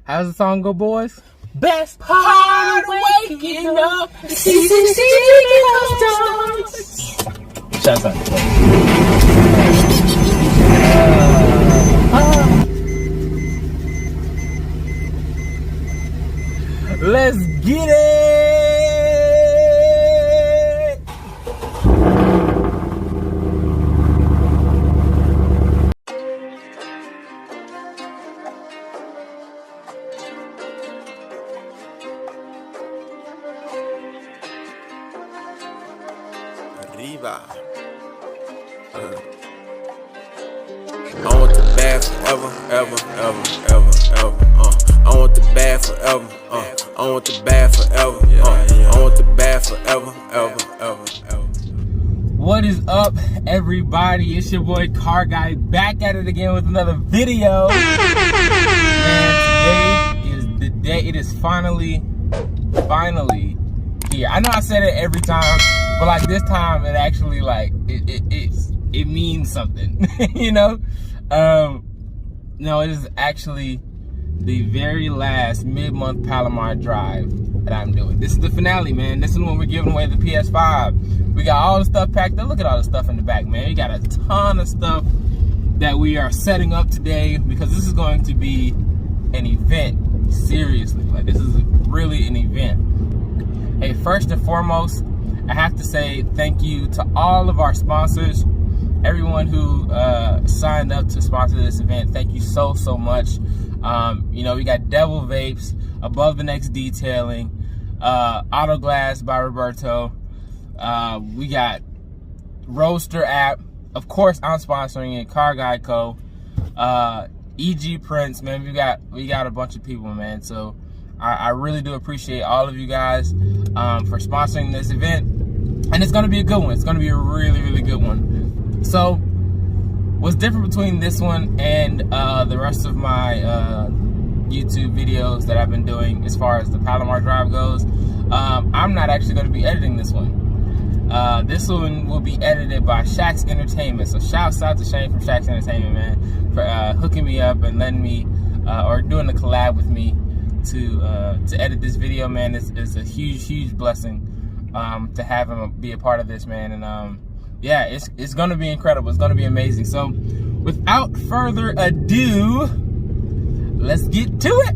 How's the song go, boys? Best part of waking up is seeing stars. Shouts out. Let's get it! Arriba. I want the bad forever, ever, ever, ever, ever. I want the bad forever. I want the bad forever. I want the bad forever, ever, ever, ever. What is up, everybody? It's your boy Car Guy back at it again with another video. And today is the day. It is finally here. I know I said it every time, but like this time, it actually it means something, you know. No, it is actually the very last mid-month Palomar drive that I'm doing. This is the finale, man. This is when we're giving away the PS5. We got all the stuff packed up. Look at all the stuff in the back, man. We got a ton of stuff that we are setting up today because this is going to be an event. Seriously, like this is really an event. Hey, first and foremost, I have to say thank you to all of our sponsors. Everyone who signed up to sponsor this event, thank you so much. You know, we got Devil Vapes, Above the Next Detailing, Auto Glass by Roberto. We got Roadstr App. Of course, I'm sponsoring it. Car Guy Co. EG Prints, man. We got a bunch of people, man. So I really do appreciate all of you guys for sponsoring this event, and it's gonna be a good one. It's gonna be a really good one. So, what's different between this one and the rest of my YouTube videos that I've been doing as far as the Palomar drive goes? I'm not actually going to be editing this one. This one will be edited by Shax Entertainment. So shouts out to Shane from Shax Entertainment, man, for hooking me up and letting me, or doing the collab with me to edit this video, man. It's a huge blessing to have him be a part of this, man. And yeah, it's going to be incredible. It's going to be amazing. So without further ado, let's get to it.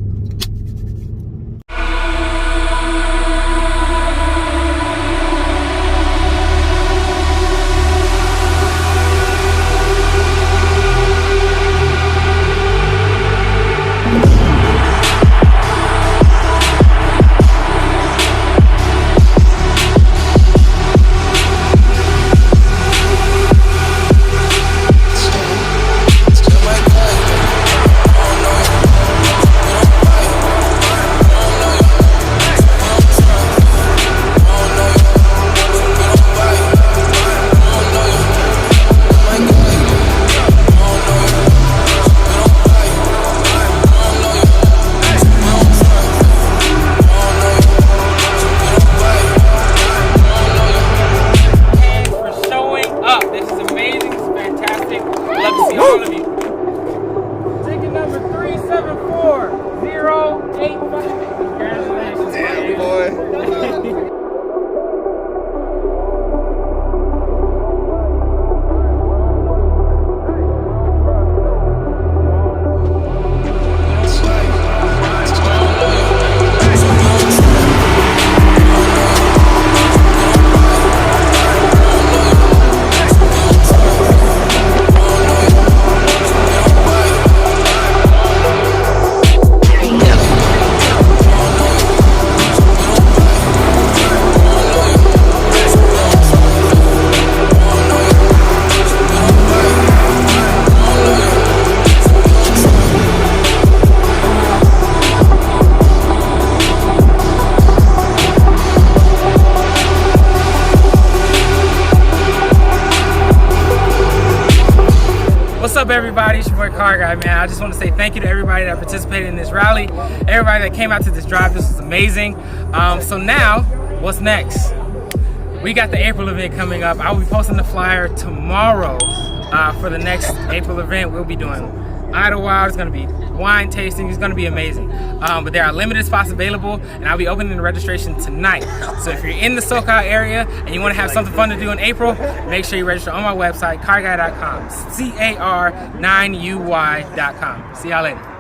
What's up, everybody? It's your boy Car Guy, man. I just want to say thank you to everybody that participated in this rally, everybody that came out to this drive. This was amazing. So now, what's next? We got the April event coming up. I will be posting the flyer tomorrow for the next April event. We'll be doing Idlewild. It's gonna be wine tasting. It's gonna be amazing. But there are limited spots available, and I'll be opening the registration tonight. So if you're in the SoCal area and you want to have something fun to do in April, make sure you register on my website, carguy.com, CAR9UY.com. See y'all later.